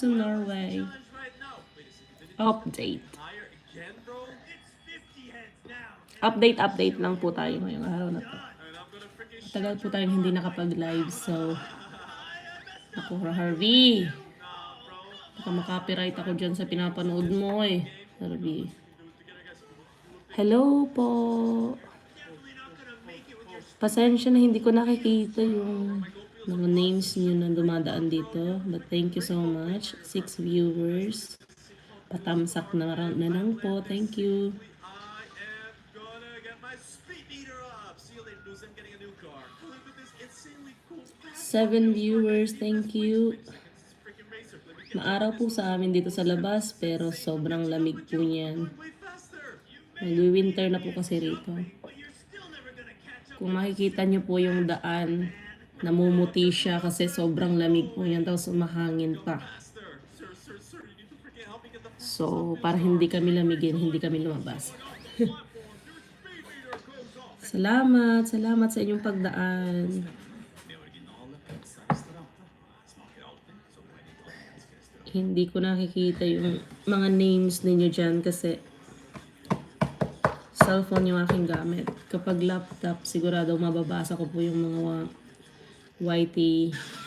to Norway. Update. Update lang po tayo ngayong araw na to. Tagal po tayong hindi nakapag-live, so ako, Harvey. Baka makapiright ako dyan sa pinapanood mo eh, Harvey. Hello po. Pasensya na hindi ko nakikita yung mga names niyo na dumadaan dito. But thank you so much. 6 viewers. Patamsak na lang po. Thank you. 7 viewers. Thank you. Maaraw po sa amin dito sa labas pero sobrang lamig po niyan. Nag-winter na po kasi rito. Kung makikita nyo po yung daan, namumuti siya kasi sobrang lamig po yan. Tapos umahangin pa. So, para hindi kami lamigin, hindi kami lumabas. Salamat sa inyong pagdaan. Hindi ko nakikita yung mga names ninyo dyan kasi cellphone yung aking gamit. Kapag laptop, sigurado mababasa ko po yung mga YT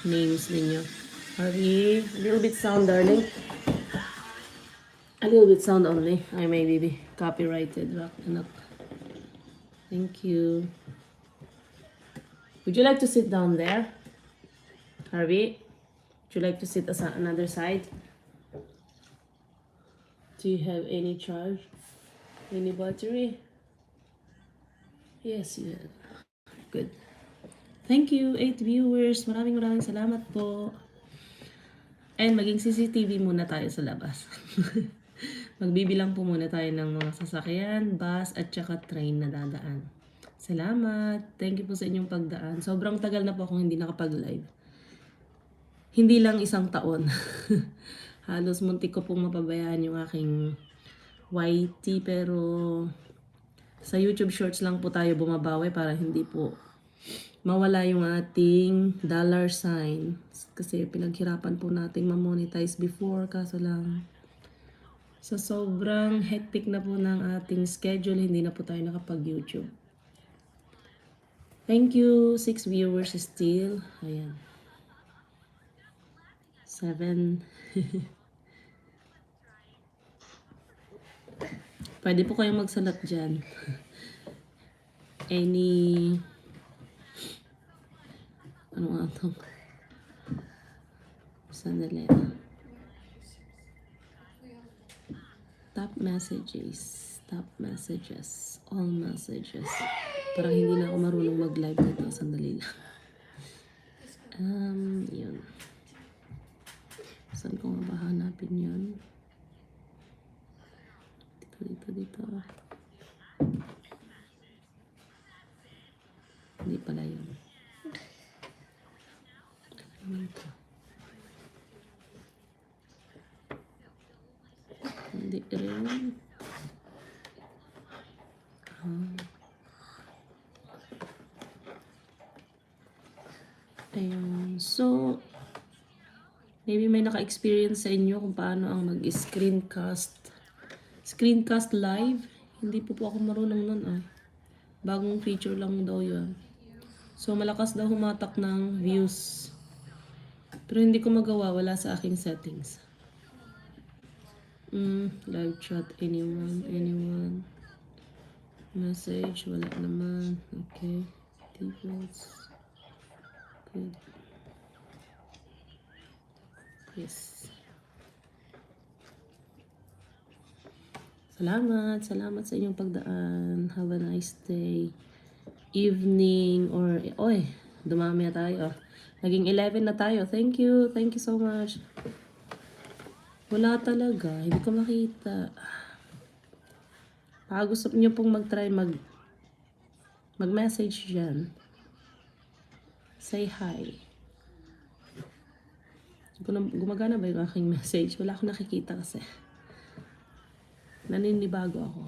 names ninyo. Okay, a little bit sound, darling. A little bit sound only. I may be copyrighted. Anak. Thank you. Would you like to sit down there? Harvey? Would you like to sit on another side? Do you have any charge? Any battery? Yes, you have. Good. Thank you, 8 viewers. Maraming salamat po. And maging CCTV muna tayo sa labas. Magbibilang po muna tayo ng mga sasakyan, bus, at saka train na dadaan. Salamat. Thank you po sa inyong pagdaan. Sobrang tagal na po akong hindi nakapag-live. Hindi lang 1 taon. Halos muntik ko pong mapabayaan yung aking YT, pero sa YouTube Shorts lang po tayo bumabawi para hindi po mawala yung ating dollar sign. Kasi pinaghirapan po nating ma-monetize before, kaso lang sa sobrang hectic na po ng ating schedule, hindi na po tayo nakapag-YouTube. Thank you, 6 viewers still. Ayan. 7. Pwede po kayong magsalat dyan. Any... Ano nga ito? Sandali. Top messages. All messages. Parang hindi na ako marunong mag-live dito. Sandali lang. Yun. Saan ko nga ba hanapin yun? Dito. Hindi pala yun. Hindi rin. Ayun. So, maybe may naka-experience sa inyo kung paano ang mag-screencast. Screencast live. Hindi po ako marunong nun ah. Bagong feature lang daw yun. So, malakas daw humatak ng views. Pero hindi ko magawa. Wala sa aking settings. Live chat. Anyone. Message. Wala naman. Okay. Defaults. Good. Yes. Salamat sa inyong pagdaan. Have a nice day. Evening or... Oy, dumami na tayo. Naging 11 na tayo. Thank you so much. Wala talaga. Hindi ko makita. Baka gusto niyo pong mag-try mag-message dyan. Say hi. Gumagana ba yung aking message? Wala akong nakikita kasi. Naninibago ako.